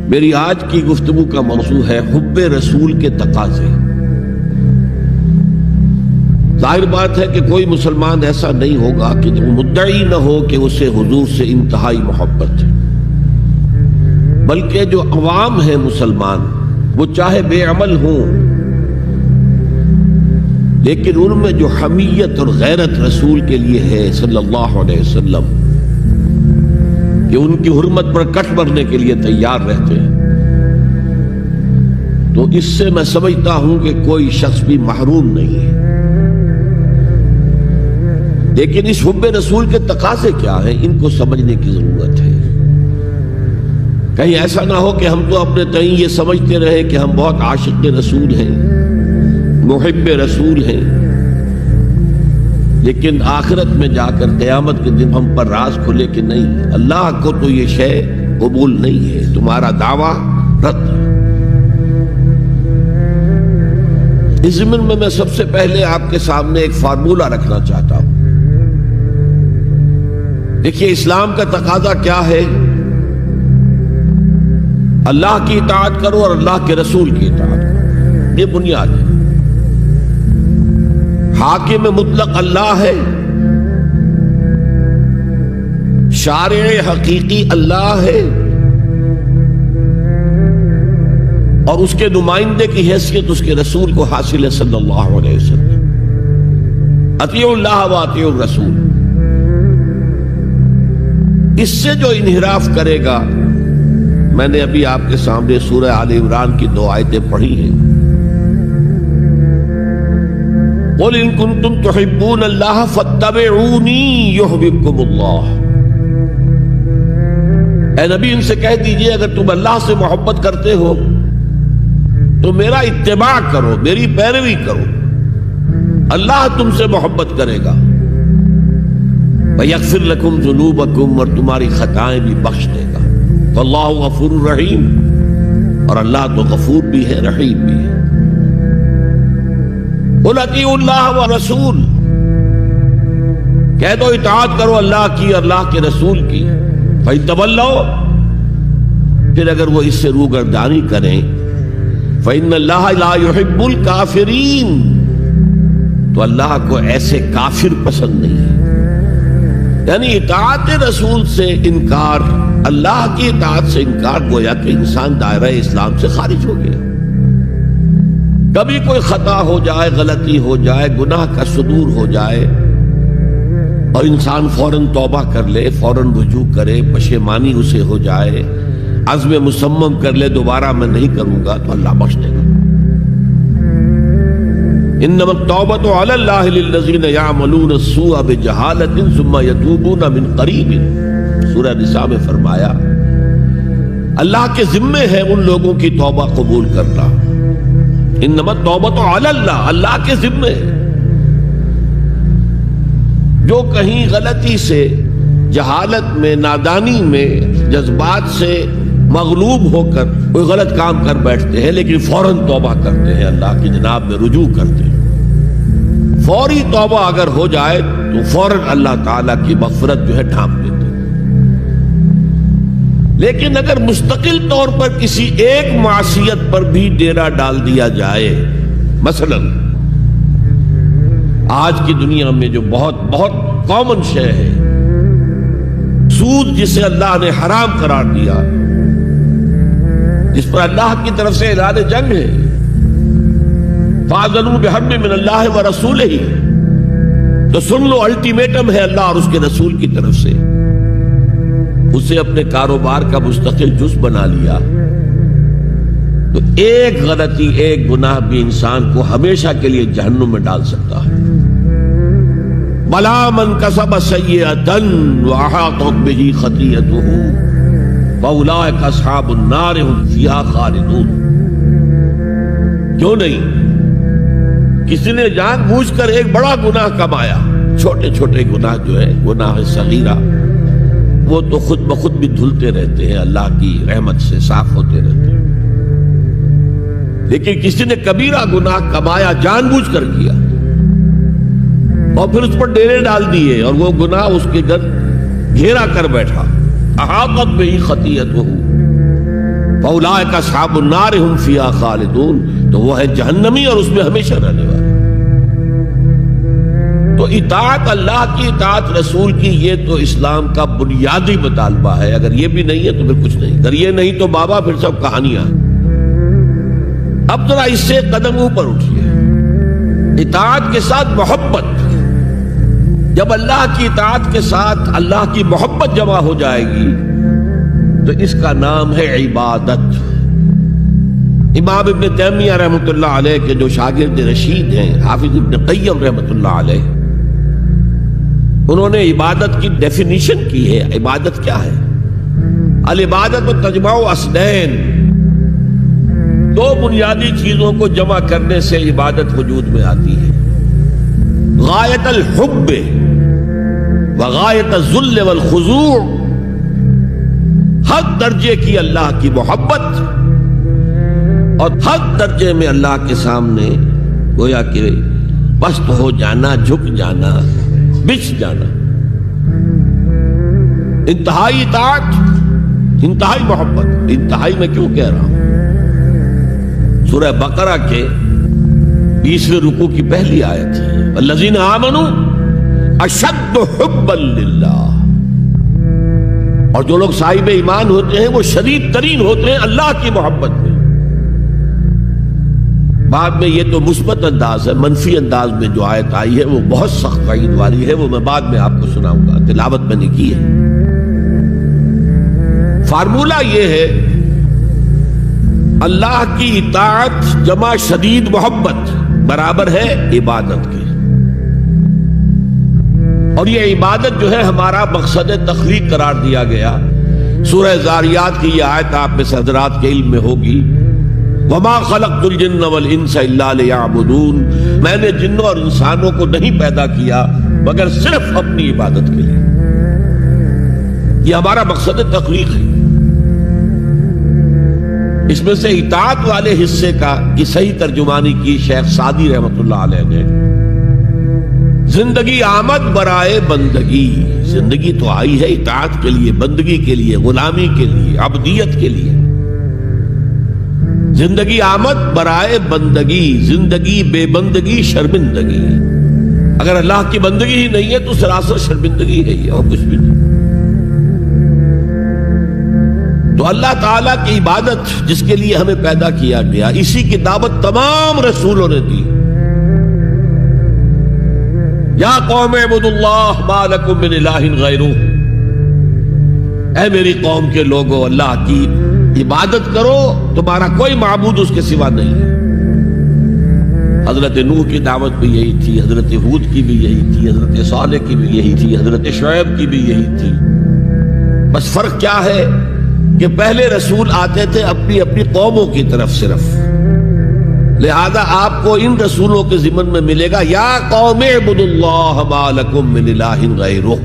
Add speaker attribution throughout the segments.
Speaker 1: میری آج کی گفتگو کا موضوع ہے حب رسول کے تقاضے۔ ظاہر بات ہے کہ کوئی مسلمان ایسا نہیں ہوگا کہ جو مدعی نہ ہو کہ اسے حضور سے انتہائی محبت ہے، بلکہ جو عوام ہیں مسلمان وہ چاہے بے عمل ہوں لیکن ان میں جو حمیت اور غیرت رسول کے لیے ہے صلی اللہ علیہ وسلم کہ ان کی حرمت پر کٹ مرنے کے لیے تیار رہتے ہیں، تو اس سے میں سمجھتا ہوں کہ کوئی شخص بھی محروم نہیں ہے۔ لیکن اس حب رسول کے تقاضے کیا ہیں، ان کو سمجھنے کی ضرورت ہے۔ کہیں ایسا نہ ہو کہ ہم تو اپنے تئیں یہ سمجھتے رہے کہ ہم بہت عاشق رسول ہیں، محب رسول ہیں، لیکن آخرت میں جا کر قیامت کے دن ہم پر راز کھلے کہ نہیں، اللہ کو تو یہ شے قبول نہیں ہے، تمہارا دعویٰ رد ہے۔ اس ضمن میں سب سے پہلے آپ کے سامنے ایک فارمولہ رکھنا چاہتا ہوں۔ دیکھیے اسلام کا تقاضا کیا ہے؟ اللہ کی اطاعت کرو اور اللہ کے رسول کی اطاعت کرو، یہ بنیاد ہے۔ حاکم مطلق اللہ ہے، شارع حقیقی اللہ ہے، اور اس کے نمائندے کی حیثیت اس کے رسول کو حاصل ہے صلی اللہ علیہ وسلم۔ اطیعوا اللہ و اطیعوا الرسول۔ اس سے جو انحراف کرے گا، میں نے ابھی آپ کے سامنے سورہ آل عمران کی 2 آیتیں پڑھی ہیں، قُلْ إِن كُنتُمْ تُحِبُّونَ اللَّهَ فَاتَّبِعُونِي يُحْبِبْكُمُ اللَّهُ۔ اے نبی ان سے کہہ دیجئے اگر تم اللہ سے محبت کرتے ہو تو میرا اتباع کرو، میری پیروی کرو، اللہ تم سے محبت کرے گا۔ وَيَغْفِرْ لَكُمْ ذُنُوبَكُمْ، اور تمہاری خطائیں بھی بخش دے گا۔ وَاللَّهُ غَفُورٌ رَحِيمٌ، اور اللہ تو غفور بھی ہے رحیم بھی ہے۔ قُلْ اطیعوا اللہ والرسول، کہہ دو اطاعت کرو اللہ کی اور اللہ کے رسول کی۔ فَإِن تَوَلَّوْا، پھر اگر وہ اس سے روگردانی کریں، فَإِنَّ اللَّهَ لَا يُحِبُّ الْكَافِرِينَ، تو اللہ کو ایسے کافر پسند نہیں ہے۔ یعنی اطاعت رسول سے انکار، اللہ کی اطاعت سے انکار، گویا کہ انسان دائرہ اسلام سے خارج ہو گیا۔ کبھی کوئی خطا ہو جائے، غلطی ہو جائے، گناہ کا صدور ہو جائے اور انسان فوراً توبہ کر لے، فوراً رجوع کرے، پشیمانی اسے ہو جائے، عزم مصمم کر لے دوبارہ میں نہیں کروں گا، تو اللہ بخش دے گا۔ انما التوبۃ علی اللہ للذین یعملون السوء بجہالۃ ثم یتوبون من قریب، سورہ نساء میں فرمایا اللہ کے ذمے ہے ان لوگوں کی توبہ قبول کرنا۔ انما التوبۃ علی اللہ، اللہ کے ذمے، جو کہیں غلطی سے، جہالت میں، نادانی میں، جذبات سے مغلوب ہو کر کوئی غلط کام کر بیٹھتے ہیں لیکن فوراً توبہ کرتے ہیں، اللہ کی جناب میں رجوع کرتے ہیں، فوری توبہ اگر ہو جائے تو فوراً اللہ تعالیٰ کی مغفرت جو ہے ڈھانپ دیتے ہیں۔ لیکن اگر مستقل طور پر کسی ایک معصیت پر بھی ڈیرا ڈال دیا جائے، مثلا آج کی دنیا میں جو بہت بہت کامن شے ہے، سود جسے اللہ نے حرام قرار دیا، جس پر اللہ کی طرف سے اعلان جنگ ہے، فَأَذَنُوا بِحَرْبٍ مِّنَ اللَّهِ وَرَسُولِهِ، تو سن لو الٹیمیٹم ہے اللہ اور اس کے رسول کی طرف سے۔ اسے اپنے کاروبار کا مستقل جز بنا لیا تو ایک غلطی، ایک گناہ بھی انسان کو ہمیشہ کے لیے جہنم میں ڈال سکتا ہے۔ بَلَا مَنْ كَسَبَ سَيِّئَةً وَأَحَاطَتْ بِهِ خَطِيئَتُهُ فَأُولَٰئِكَ أَصْحَابُ النَّارِ هُمْ فِيهَا خَالِدُونَ۔ کیوں نہیں؟ کسی نے جان بوجھ کر ایک بڑا گناہ کمایا، چھوٹے چھوٹے گناہ جو ہے گناہ صغیرہ، وہ تو خود بخود بھی دھلتے رہتے ہیں، اللہ کی رحمت سے صاف ہوتے رہتے ہیں۔ لیکن کسی نے کبیرہ گناہ کمایا، جان بوجھ کر کیا، اور پھر اس پر ڈیرے ڈال دیے اور وہ گناہ اس کے گھر گھیرا کر بیٹھا، احاطت بہ خطیئتہ، فاولئک اصحاب النار هم فیہا خالدون، تو وہ ہے جہنمی اور اس میں ہمیشہ رہنے والے۔ تو اطاعت اللہ کی، اطاعت رسول کی، یہ تو اسلام کا بنیادی مطالبہ ہے۔ اگر یہ بھی نہیں ہے تو پھر کچھ نہیں، اگر یہ نہیں تو بابا پھر سب کہانیاں۔ اب ذرا اس سے قدم اوپر اٹھیے، اطاعت کے ساتھ محبت۔ جب اللہ کی اطاعت کے ساتھ اللہ کی محبت جمع ہو جائے گی تو اس کا نام ہے عبادت۔ امام ابن تیمیہ رحمۃ اللہ علیہ کے جو شاگرد رشید ہیں، حافظ ابن قیم رحمۃ اللہ علیہ، انہوں نے عبادت کی ڈیفینیشن کی ہے۔ عبادت کیا ہے؟ العبادت تجمع اصلین، دو بنیادی چیزوں کو جمع کرنے سے عبادت وجود میں آتی ہے، غایت الحب وغایت الذل والخضوع، حد درجے کی اللہ کی محبت اور حد درجے میں اللہ کے سامنے گویا کہ پست ہو جانا، جھک جانا، بچھ جانا، انتہائی اطاعت، انتہائی محبت۔ انتہائی میں کیوں کہہ رہا ہوں؟ سورہ بقرہ کے 20ویں رکوع کی پہلی آیت ہے، الذین آمنوا اشد حبا للہ، اور جو لوگ صاحب ایمان ہوتے ہیں وہ شدید ترین ہوتے ہیں اللہ کی محبت میں۔ بعد میں یہ تو مثبت انداز ہے، منفی انداز میں جو آیت آئی ہے وہ بہت سخت وعید والی ہے، وہ میں بعد میں آپ کو سناؤں گا، تلاوت میں نے کی ہے۔ فارمولہ یہ ہے، اللہ کی اطاعت جمع شدید محبت برابر ہے عبادت کے، اور یہ عبادت جو ہے ہمارا مقصد تخلیق قرار دیا گیا۔ سورہ زاریات کی یہ آیت آپ میں حضرات کے علم میں ہوگی، وَمَا خَلَقْتُ الْجِنَّ وَالْإِنسَ إِلَّا لِيَعْبُدُونَ، میں نے جنوں اور انسانوں کو نہیں پیدا کیا مگر صرف اپنی عبادت کے لیے۔ یہ ہمارا مقصد تخلیق ہے۔ اس میں سے اطاعت والے حصے کا کی صحیح ترجمانی کی شیخ سعدی رحمۃ اللہ علیہ نے، زندگی آمد برائے بندگی، زندگی تو آئی ہے اطاعت کے لیے، بندگی کے لیے، غلامی کے لیے، عبدیت کے لیے۔ زندگی آمد برائے بندگی، زندگی بے بندگی شرمندگی۔ اگر اللہ کی بندگی ہی نہیں ہے تو سراسر شرمندگی ہے یہ، اور کچھ بھی نہیں۔ تو اللہ تعالیٰ کی عبادت جس کے لیے ہمیں پیدا کیا گیا، اسی کی دعوت تمام رسولوں نے دی۔ یا قوم اعبدوا اللہ ما لکم من الہ غیرہ، اے میری قوم کے لوگوں، اللہ کی عبادت کرو، تمہارا کوئی معبود اس کے سوا نہیں ہے۔ حضرت نوح کی دعوت بھی یہی تھی، حضرت ہود کی بھی یہی تھی، حضرت صالح کی بھی یہی تھی، حضرت شعیب کی بھی یہی تھی۔ بس فرق کیا ہے کہ پہلے رسول آتے تھے اپنی اپنی قوموں کی طرف صرف، لہذا آپ کو ان رسولوں کے ضمن میں ملے گا یا قوم اعبدوا اللہ ما لکم من الہ غیرہ،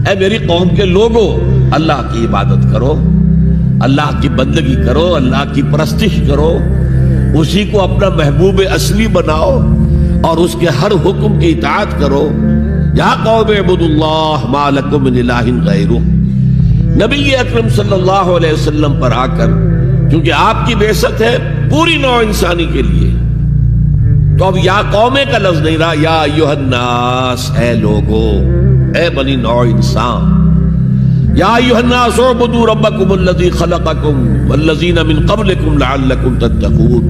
Speaker 1: اے میری قوم کے لوگوں، اللہ کی عبادت کرو، اللہ کی بندگی کرو، اللہ کی پرستش کرو، اسی کو اپنا محبوب اصلی بناؤ اور اس کے ہر حکم کی اطاعت کرو۔ یا قوم اعبدوا اللہ ما لکم من الہ غیرہ۔ نبی اکرم صلی اللہ علیہ وسلم پر آ کر، کیونکہ آپ کی بعثت ہے پوری نوع انسانی کے لیے، تو اب یا قومے کا لفظ نہیں رہا، یا ایھا الناس، اے لوگو، اے بنی نوع انسان۔ یا ایھا الناس اعبدوا ربکم الذی خلقکم والذین من قبلکم لعلکم تتقون،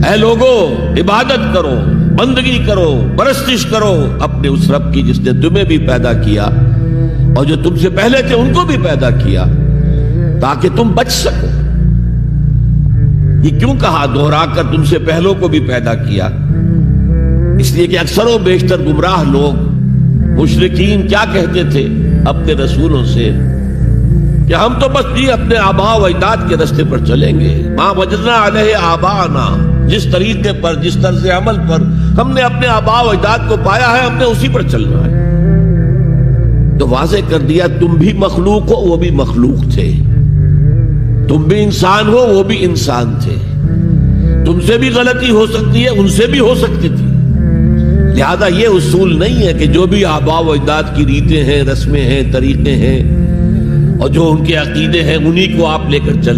Speaker 1: اے لوگو عبادت کرو، بندگی کرو، پرستش کرو اپنے اس رب کی جس نے تمہیں بھی پیدا کیا اور جو تم سے پہلے تھے ان کو بھی پیدا کیا تاکہ تم بچ سکو۔ یہ کیوں کہا دوہرا کر تم سے پہلوں کو بھی پیدا کیا؟ اس لیے کہ اکثر و بیشتر گمراہ لوگ، مشرکین کیا کہتے تھے اپنے رسولوں سے کہ ہم تو بس یہ اپنے آباء و اجداد کے راستے پر چلیں گے، ما وجدنا علیہ آباءنا، جس طریقے پر، جس طرز عمل پر ہم نے اپنے آباء و اجداد کو پایا ہے ہم نے اسی پر چلنا ہے۔ تو واضح کر دیا تم بھی مخلوق ہو، وہ بھی مخلوق تھے، تم بھی انسان ہو، وہ بھی انسان تھے، تم سے بھی غلطی ہو سکتی ہے، ان سے بھی ہو سکتی تھی۔ لہذا یہ اصول نہیں ہے کہ جو بھی آباء و اجداد کی ریتیں ہیں، رسمیں ہیں، طریقے ہیں اور جو ان کے عقیدے ہیں انہی کو آپ لے کر چلیں۔